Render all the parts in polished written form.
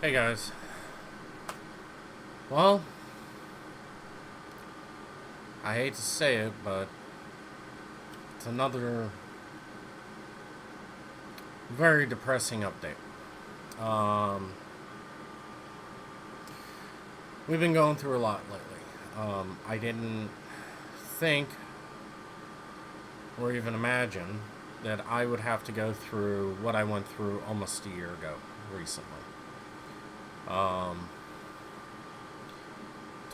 Hey guys. Well, I hate to say it, but it's another very depressing update. Um, we've been going through a lot lately. I didn't think or even imagine that I would have to go through what I went through almost a year ago recently. To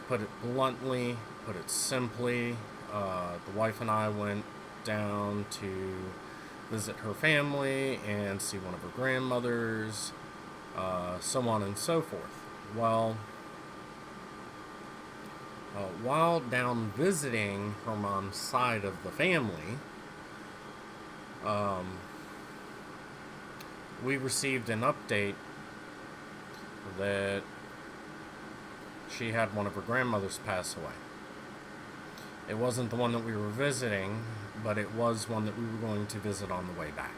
put it bluntly, put it simply, the wife and I went down to visit her family and see one of her grandmothers, so on and so forth. Well, while down visiting her mom's side of the family, um, we received an update that she had one of her grandmothers pass away. It wasn't the one that we were visiting, but it was one that we were going to visit on the way back.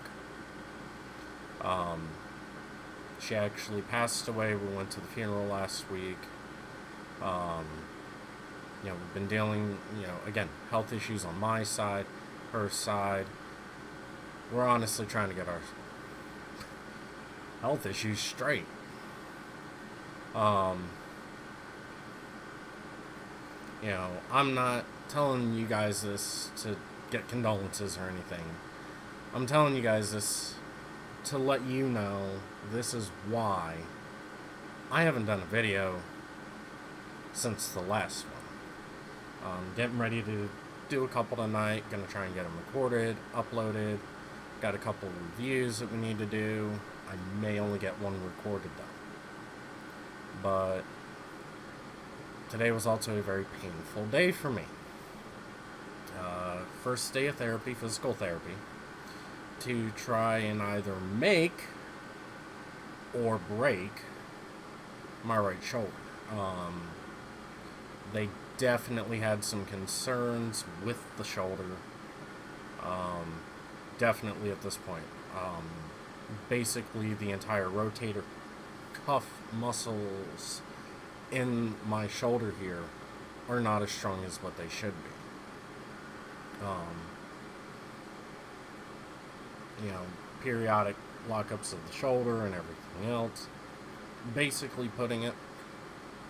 She actually passed away. We went to the funeral last week. We've been dealing, again, health issues on my side, her side. We're honestly trying to get our health issues straight. I'm not telling you guys this to get condolences or anything. I'm telling you guys this to let you know this is why I haven't done a video since the last one. Getting ready to do a couple tonight. Gonna try and get them recorded, uploaded. Got a couple reviews that we need to do. I may only get one recorded though. But today was also a very painful day for me. First day of therapy, physical therapy, to try and either make or break my right shoulder. They definitely had some concerns with the shoulder. Definitely at this point. Basically, the entire rotator cuff muscles in my shoulder here are not as strong as what they should be. Periodic lockups of the shoulder and everything else. Basically putting it,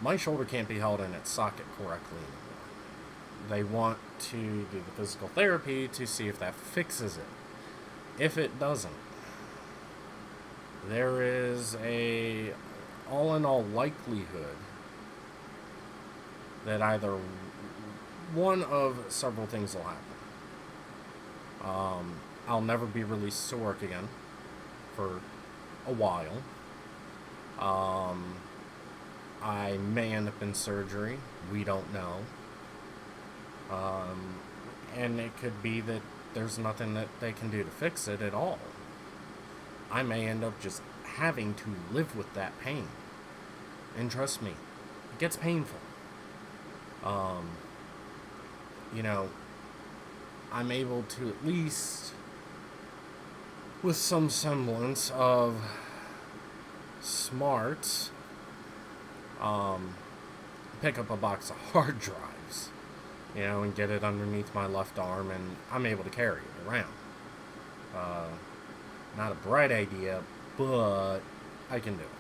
my shoulder can't be held in its socket correctly anymore. They want to do the physical therapy to see if that fixes it. If it doesn't, there is a all-in-all likelihood that either one of several things will happen. I'll never be released to work again for a while. I may end up in surgery. We don't know. And it could be that there's nothing that they can do to fix it at all. I may end up just having to live with that pain. And trust me, it gets painful. I'm able to at least, with some semblance of smarts, pick up a box of hard drives, and get it underneath my left arm, and I'm able to carry it around. Not a bright idea, but I can do it.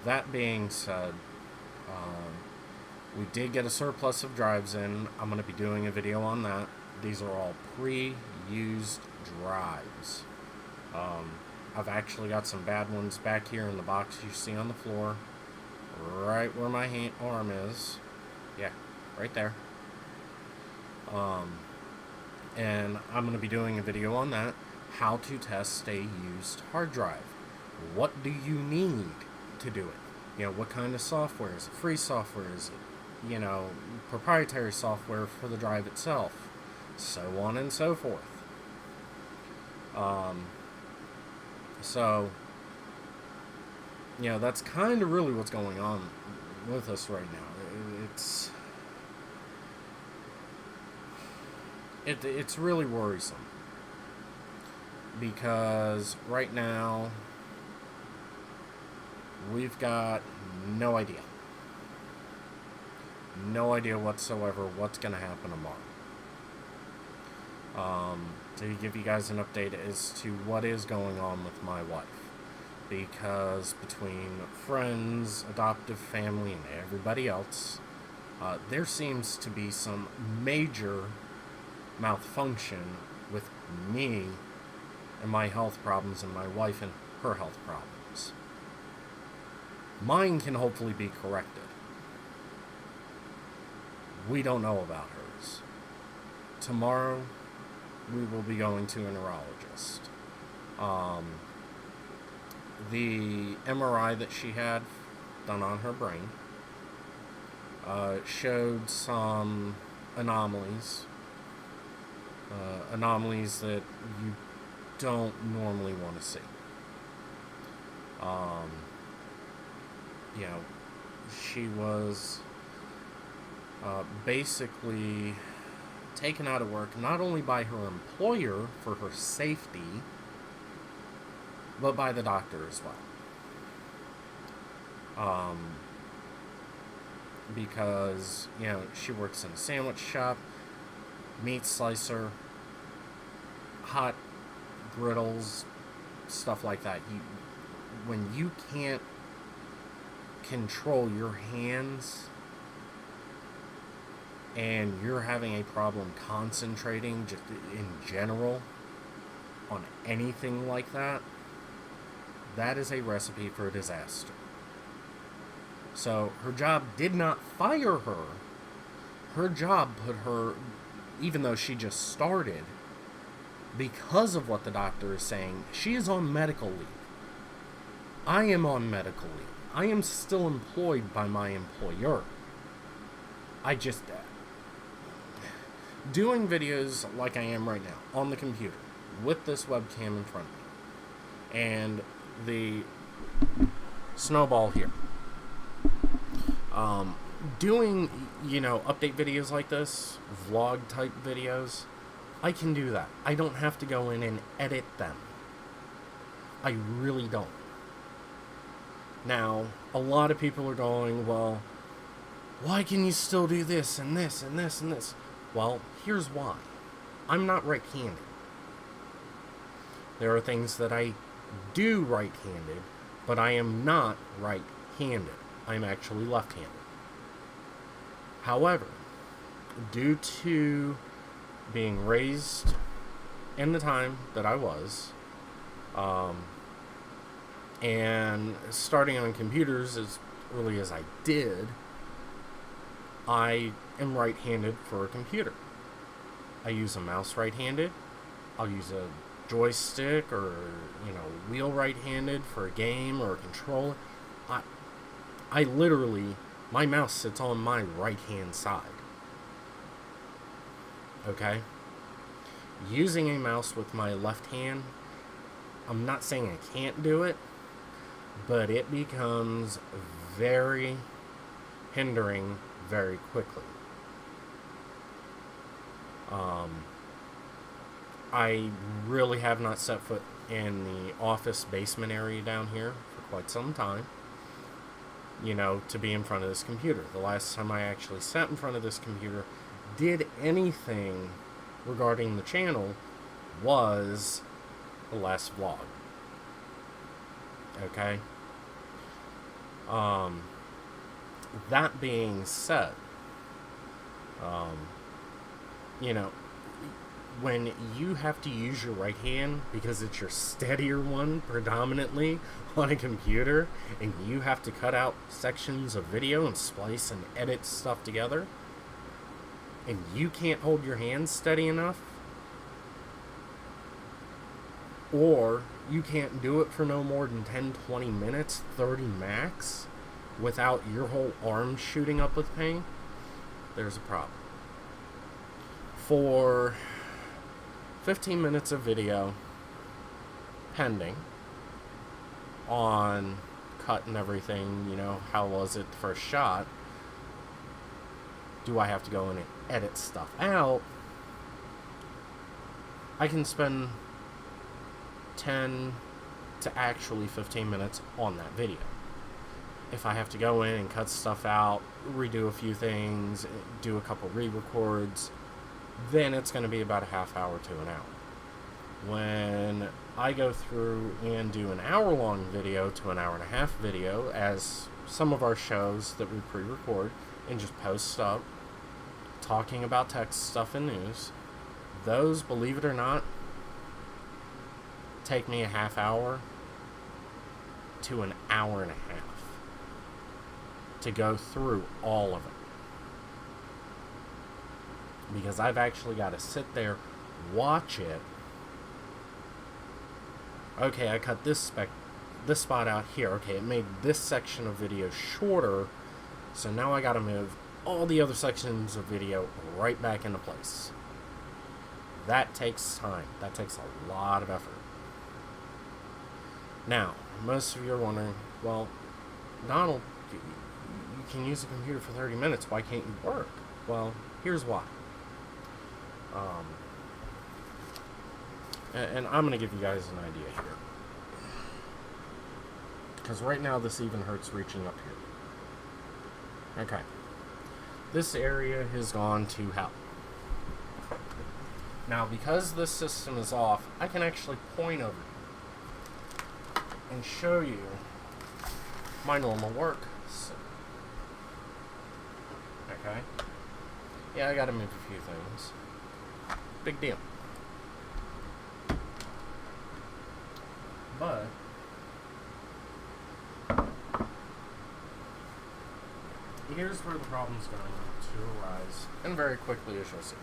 That being said, we did get a surplus of drives in. I'm going to be doing a video on that. These are all pre-used drives. I've actually got some bad ones back here in the box you see on the floor, right where my arm is. Yeah, right there. And I'm going to be doing a video on that. How to test a used hard drive. What do you need to do it? What kind of software? Is it free software? Is it, proprietary software for the drive itself? So on and so forth. That's kind of really what's going on with us right now. It's really worrisome. because right now we've got no idea. No idea whatsoever what's going to happen tomorrow. To give you guys an update as to what is going on with my wife. Because between friends, adoptive family, and everybody else, there seems to be some major malfunction with me and my health problems and my wife and her health problems. Mine can hopefully be corrected. We don't know about hers. Tomorrow, we will be going to a neurologist. The MRI that she had done on her brain showed some anomalies. Anomalies that you don't normally want to see. She was basically taken out of work not only by her employer for her safety, but by the doctor as well. Because, she works in a sandwich shop, meat slicer, hot griddles, stuff like that. When you can't control your hands and you're having a problem concentrating just in general on anything like that, that is a recipe for disaster. So her job did not fire her. Her job put her, even though she just started, because of what the doctor is saying, she is on medical leave. I am on medical leave. I am still employed by my employer. Doing videos like I am right now, on the computer, with this webcam in front of me, and the snowball here. Doing, update videos like this, vlog type videos, I can do that. I don't have to go in and edit them. I really don't. Now, a lot of people are going, well, why can you still do this and this and this and this? Well, here's why. I'm not right-handed. There are things that I do right-handed, but I am not right-handed. I'm actually left-handed. However, due to being raised in the time that I was, and starting on computers as early as I did, I am right-handed for a computer. I use a mouse right-handed. I'll use a joystick or, wheel right-handed for a game or a controller. I literally, my mouse sits on my right-hand side. Okay? Using a mouse with my left hand, I'm not saying I can't do it, but it becomes very hindering very quickly. I really have not set foot in the office basement area down here for quite some time, to be in front of this computer. The last time I actually sat in front of this computer, did anything regarding the channel, was the last vlog. Okay? That being said, when you have to use your right hand because it's your steadier one predominantly on a computer, and you have to cut out sections of video and splice and edit stuff together, and you can't hold your hand steady enough, or you can't do it for no more than 10, 20 minutes, 30 max, without your whole arm shooting up with pain, there's a problem. For 15 minutes of video, pending, on cut and everything, how was it the first shot, do I have to go in and edit stuff out? I can spend 10 to actually 15 minutes on that video. If I have to go in and cut stuff out, redo a few things, do a couple re-records, then it's going to be about a half hour to an hour. When I go through and do an hour-long video to an hour and a half video, as some of our shows that we pre-record and just post up, talking about tech stuff and news, those, believe it or not, take me a half hour to an hour and a half to go through all of it. Because I've actually got to sit there, watch it. Okay, I cut this spot out here. Okay, it made this section of video shorter, so now I got to move all the other sections of video right back into place. That takes time. That takes a lot of effort. Now, most of you are wondering, well, Donald, you can use a computer for 30 minutes. Why can't you work? Well, here's why. And I'm going to give you guys an idea here. Because right now this even hurts reaching up here. Okay. This area has gone to hell. Now, because this system is off, I can actually point over here and show you my normal work. Okay? Yeah, I gotta move a few things. Big deal. But here's where the problem's going to arise, and very quickly, as you'll see.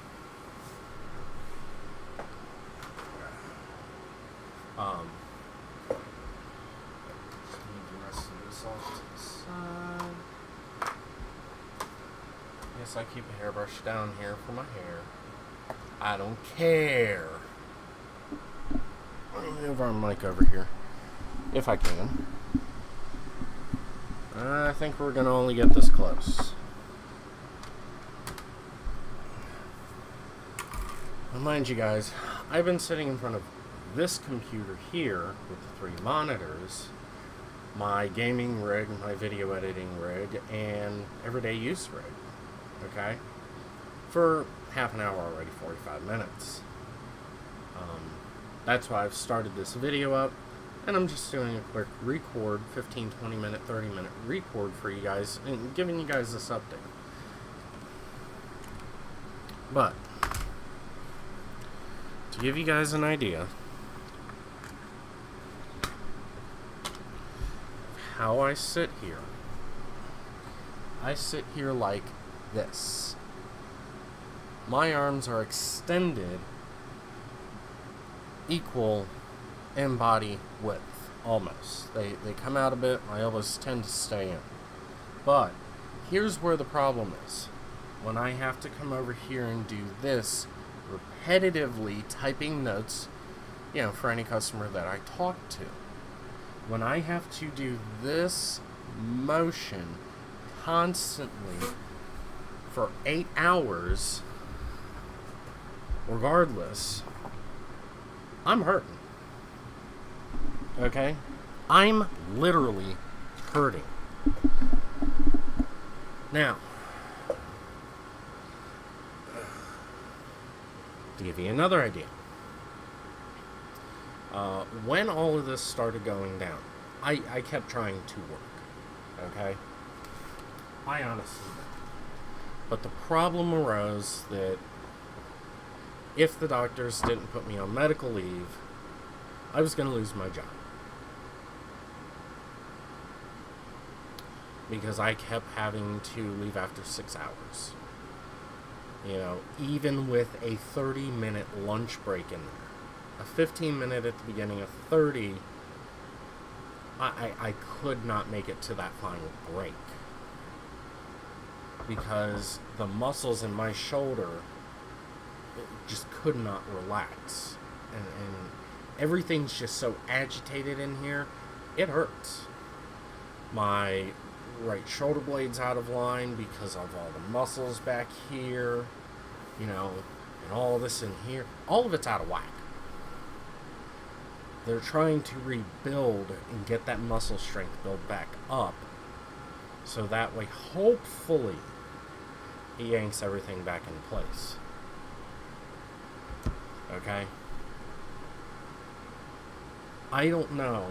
Just move the rest of this off to the side. Yes, I keep a hairbrush down here for my hair. I don't care. Let me move our mic over here, if I can. I think we're going to only get this close. Mind you guys, I've been sitting in front of this computer here with the 3 monitors, my gaming rig, my video editing rig, and everyday use rig, okay, for half an hour already, 45 minutes. That's why I've started this video up, and I'm just doing a quick record, 15, 20 minute, 30 minute record for you guys, and giving you guys this update. But to give you guys an idea how I sit here like this. My arms are extended equal in body width, almost. They come out a bit, my elbows tend to stay in. But here's where the problem is. When I have to come over here and do this, repetitively typing notes, for any customer that I talk to. When I have to do this motion constantly for 8 hours, regardless, I'm hurting. Okay? I'm literally hurting. Now, to give you another idea, when all of this started going down, I kept trying to work. Okay? I honestly did. But the problem arose that if the doctors didn't put me on medical leave, I was going to lose my job. Because I kept having to leave after 6 hours. Even with a 30-minute lunch break in there. A 15-minute at the beginning, a 30, I could not make it to that final break. Because the muscles in my shoulder just could not relax. And everything's just so agitated in here, it hurts. My right shoulder blade's out of line because of all the muscles back here, and all this in here. All of it's out of whack. They're trying to rebuild and get that muscle strength built back up. So that way, hopefully, it yanks everything back in place. Okay? I don't know,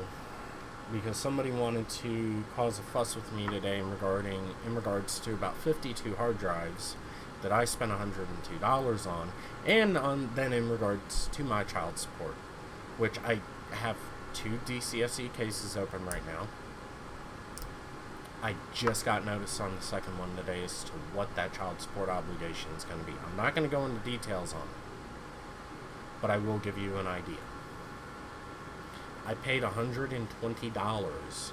because somebody wanted to cause a fuss with me today in regards to about 52 hard drives that I spent $102 on, and then in regards to my child support, which I have 2 DCSE cases open right now. I just got notice on the second one today as to what that child support obligation is going to be. I'm not going to go into details on it, but I will give you an idea. I paid $120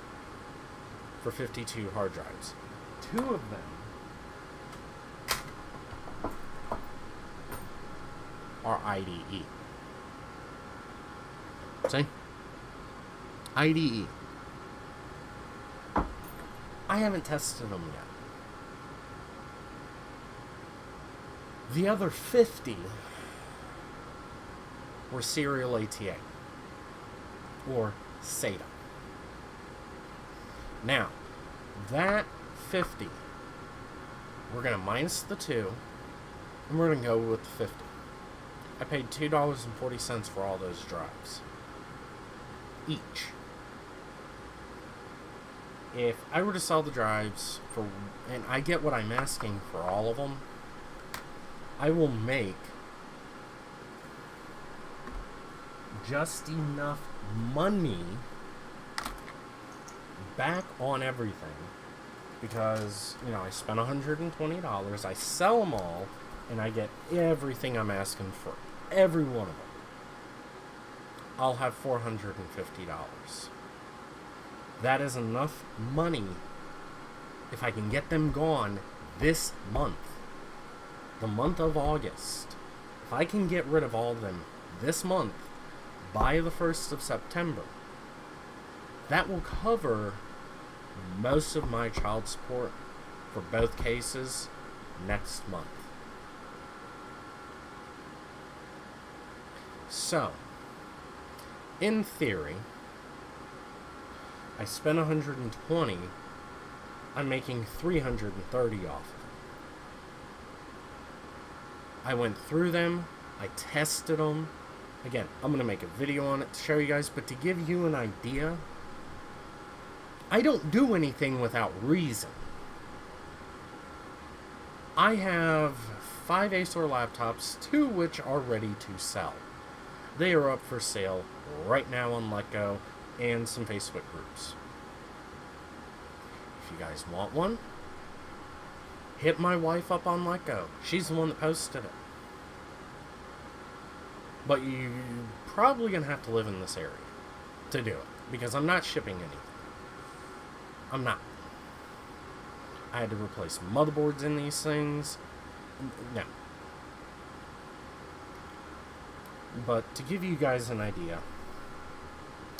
for 52 hard drives. 2 of them are IDE. See? IDE. I haven't tested them yet. The other 50 were serial ATA. Or SATA. Now, that 50, we're going to minus the 2, and we're going to go with the 50. I paid $2.40 for all those drives. Each. If I were to sell the drives for, and I get what I'm asking for all of them, I will make just enough money back on everything, because, you know, I spent $120, I sell them all, and I get everything I'm asking for, every one of them. I'll have $450. That is enough money if I can get them gone this month, the month of August. If I can get rid of all of them this month, by the 1st of September, that will cover most of my child support for both cases next month. So, in theory, I spent $120, I'm making $330 off of it. I went through them, I tested them. Again, I'm going to make a video on it to show you guys, but to give you an idea, I don't do anything without reason. I have 5 Acer laptops, 2 which are ready to sell. They are up for sale right now on LetGo and some Facebook groups. If you guys want one, hit my wife up on LetGo. She's the one that posted it. But you're probably going to have to live in this area to do it, because I'm not shipping anything. I'm not. I had to replace motherboards in these things. No. But to give you guys an idea,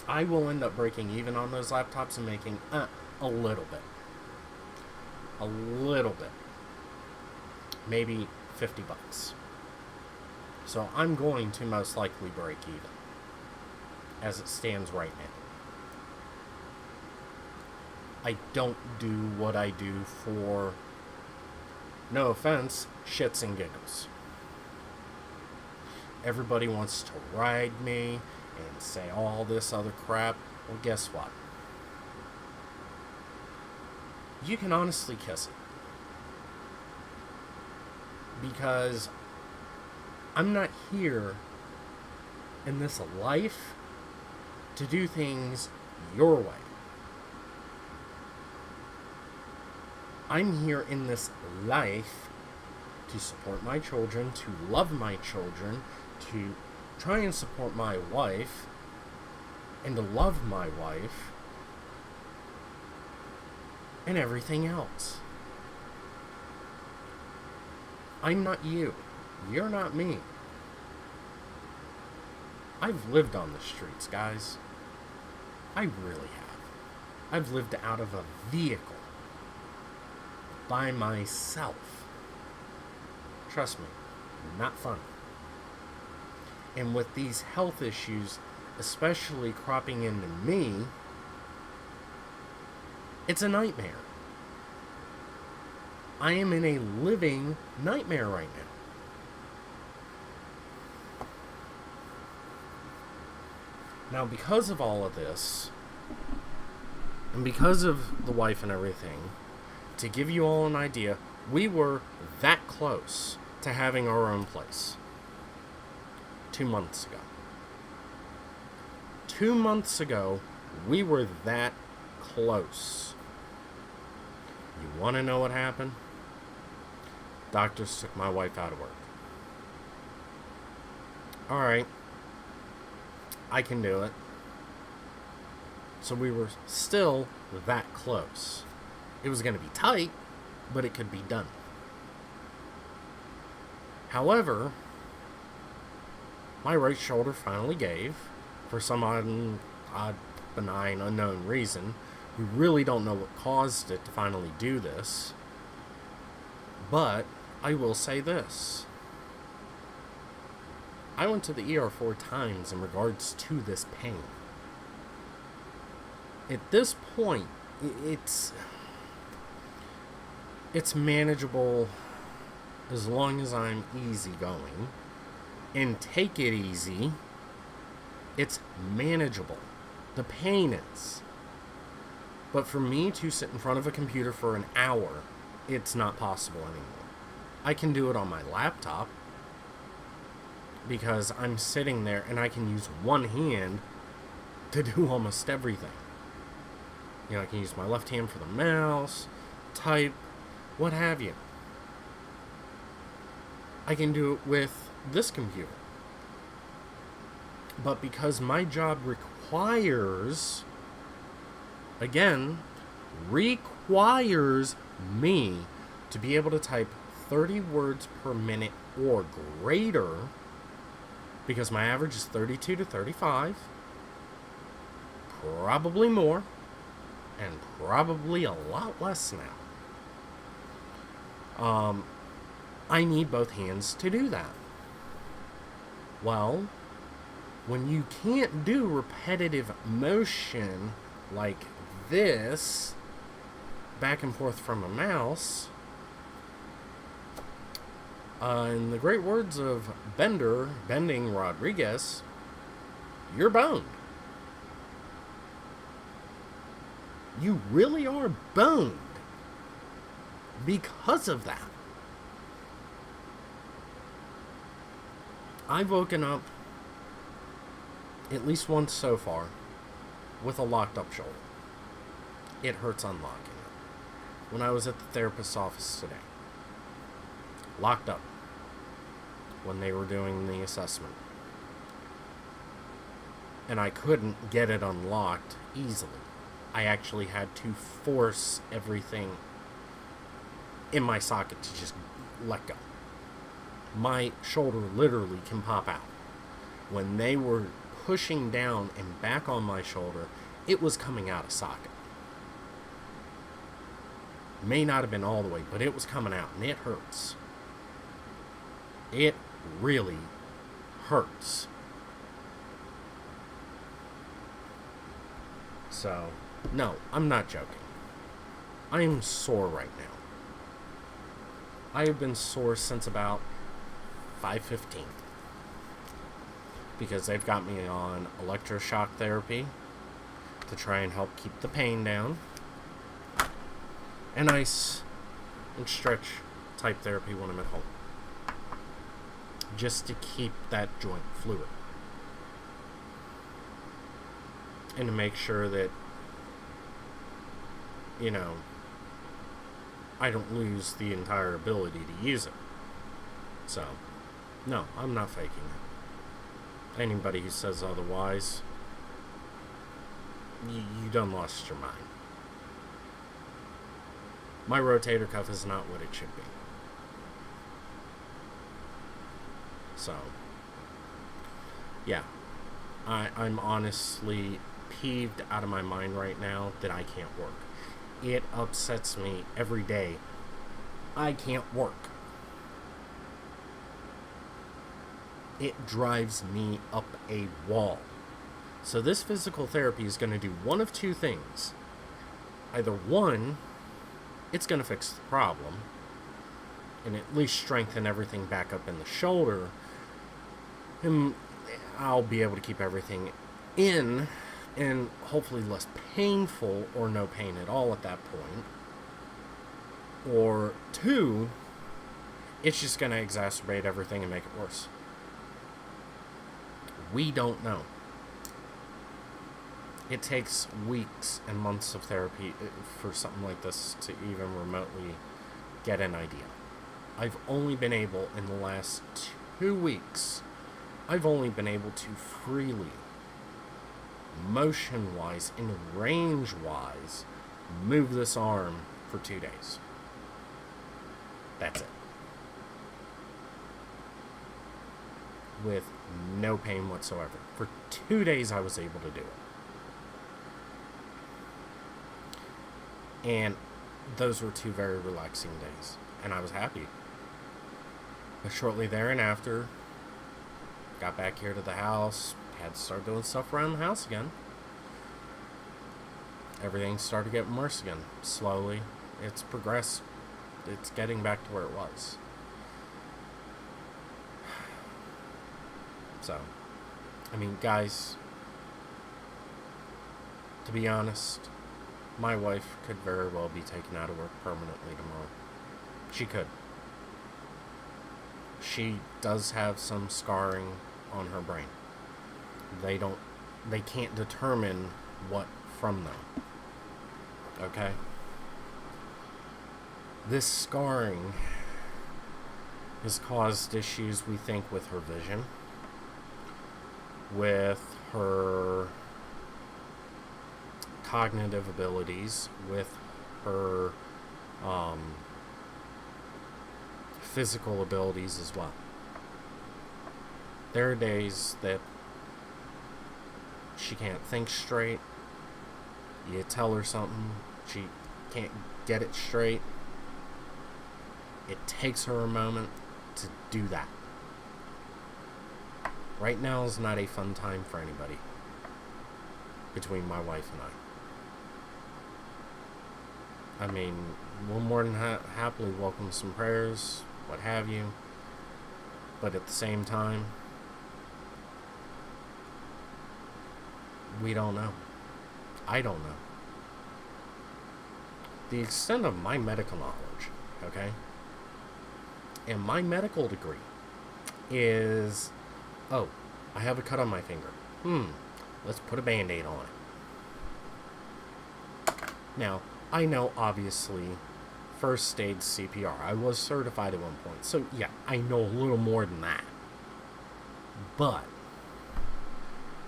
I will end up breaking even on those laptops and making a little bit. A little bit. Maybe $50. So I'm going to most likely break even, as it stands right now. I don't do what I do for, no offense, shits and giggles. Everybody wants to ride me and say all this other crap. Well, guess what? You can honestly kiss it. Because I'm not here in this life to do things your way. I'm here in this life to support my children, to love my children, to try and support my wife, and to love my wife, and everything else. I'm not you. You're not me. I've lived on the streets, guys. I really have. I've lived out of a vehicle by myself. Trust me, not fun. And with these health issues especially cropping into me, it's a nightmare. I am in a living nightmare right now. Now, because of all of this, and because of the wife and everything, to give you all an idea, we were that close to having our own place 2 months ago. 2 months ago, we were that close. You want to know what happened? Doctors took my wife out of work. Alright, I can do it. So we were still that close. It was going to be tight, but it could be done. However, my right shoulder finally gave for some odd, benign, unknown reason. We really don't know what caused it to finally do this. But I will say this. I went to the ER 4 times in regards to this pain. At this point, it's manageable as long as I'm easygoing and take it easy. It's manageable. The pain is. But for me to sit in front of a computer for an hour, it's not possible anymore. I can do it on my laptop because I'm sitting there and I can use one hand to do almost everything. You know, I can use my left hand for the mouse, type, what have you. I can do it with this computer. But because my job requires me to be able to type 30 words per minute or greater, because my average is 32 to 35, probably more, and probably a lot less now. I need both hands to do that. Well, when you can't do repetitive motion like this, back and forth from a mouse, in the great words of Bending Rodriguez, you're boned. You really are boned because of that. I've woken up at least once so far with a locked up shoulder. It hurts unlocking it. When I was at the therapist's office today, locked up when they were doing the assessment, and I couldn't get it unlocked easily. I actually had to force everything in my socket to just let go. My shoulder literally can pop out. When they were pushing down and back on my shoulder, it was coming out of socket. May not have been all the way, but it was coming out, and it hurts. It really hurts. So, no, I'm not joking. I am sore right now. I have been sore since about 5:15 because they've got me on electroshock therapy to try and help keep the pain down, and ice and stretch type therapy when I'm at home, just to keep that joint fluid and to make sure that, you know, I don't lose the entire ability to use it. So, no, I'm not faking it. Anybody who says otherwise, you done lost your mind. My rotator cuff is not what it should be. So, yeah, I'm honestly peeved out of my mind right now that I can't work. It upsets me every day. I can't work. It drives me up a wall. So this physical therapy is going to do one of two things. Either one, it's going to fix the problem and at least strengthen everything back up in the shoulder, and I'll be able to keep everything in and hopefully less painful or no pain at all at that point. Or two, it's just going to exacerbate everything and make it worse. We don't know. It takes weeks and months of therapy for something like this to even remotely get an idea. I've only been able, in the last 2 weeks, I've only been able to freely, motion-wise and range-wise, move this arm for 2 days. That's it. With no pain whatsoever. For 2 days I was able to do it. And those were 2 very relaxing days. And I was happy. But shortly thereafter, got back here to the house, had to start doing stuff around the house again. Everything started getting worse again. Slowly. It's progressed. It's getting back to where it was. So, I mean, guys, to be honest, my wife could very well be taken out of work permanently tomorrow. She could. She does have some scarring on her brain. They can't determine what from though. Okay? This scarring has caused issues, we think, with her vision, with her cognitive abilities, with her physical abilities as well. There are days that she can't think straight. You tell her something, she can't get it straight. It takes her a moment to do that. Right now is not a fun time for anybody between my wife and I. I mean, we'll more than happily welcome some prayers, what have you. But at the same time, we don't know. I don't know. The extent of my medical knowledge, okay? And my medical degree is, oh, I have a cut on my finger. Let's put a Band-Aid on it. Now, I know, obviously, first aid CPR. I was certified at one point. So, yeah, I know a little more than that. But,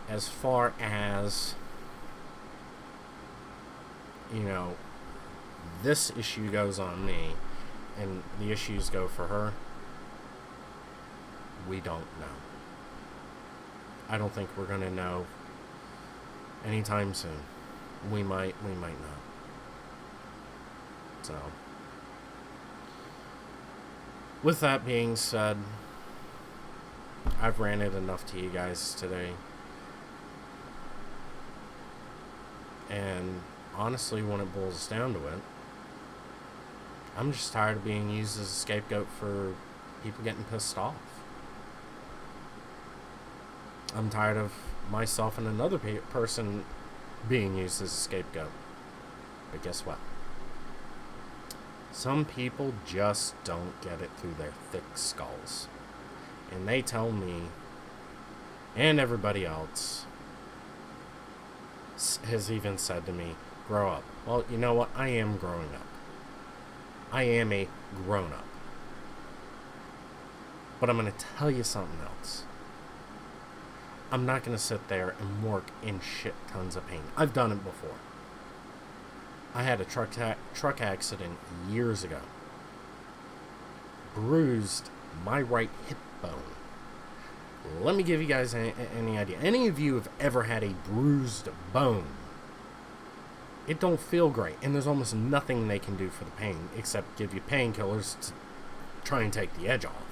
as far as, this issue goes on me, and the issues go for her, we don't know. I don't think we're going to know anytime soon. We might not. So, with that being said, I've ranted enough to you guys today. And honestly, when it boils down to it, I'm just tired of being used as a scapegoat for people getting pissed off. I'm tired of myself and another person being used as a scapegoat. But guess what? Some people just don't get it through their thick skulls. And they tell me, and everybody else has even said to me, grow up. Well, you know what? I am growing up. I am a grown-up. But I'm going to tell you something else. I'm not going to sit there and work in shit tons of pain. I've done it before. I had a truck accident years ago. Bruised my right hip bone. Let me give you guys any idea. Any of you have ever had a bruised bone? It don't feel great, and there's almost nothing they can do for the pain except give you painkillers to try and take the edge off.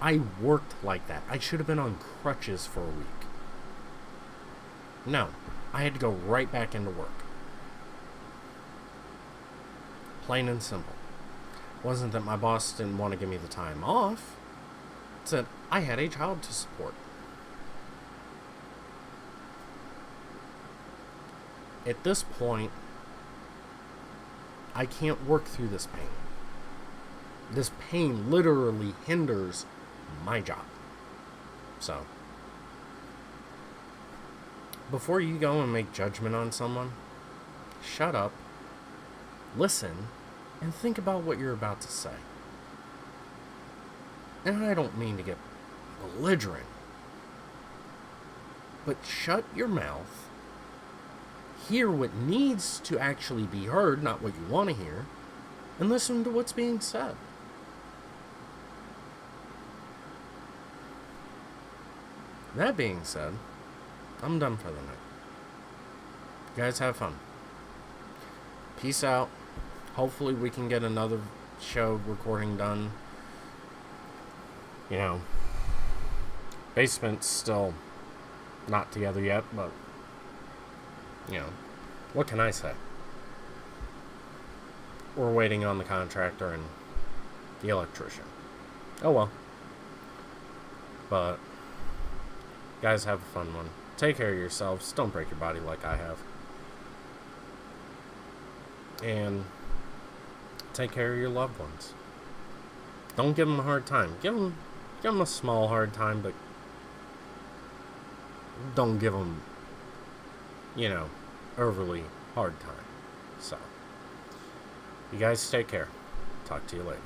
I worked like that. I should have been on crutches for a week. No, I had to go right back into work. Plain and simple. It wasn't that my boss didn't want to give me the time off. It's that I had a child to support. At this point, I can't work through this pain. This pain literally hinders my job. So, before you go and make judgment on someone, shut up, listen, and think about what you're about to say. And I don't mean to get belligerent, but shut your mouth, hear what needs to actually be heard, not what you want to hear, and listen to what's being said. That being said, I'm done for the night. You guys have fun. Peace out. Hopefully we can get another show recording done. You know, basement's still not together yet, but, you know, what can I say? We're waiting on the contractor and the electrician. Oh well. But, guys, have a fun one. Take care of yourselves. Don't break your body like I have. And take care of your loved ones. Don't give them a hard time. Give them a small hard time, but don't give them, overly hard time. So, you guys take care. Talk to you later.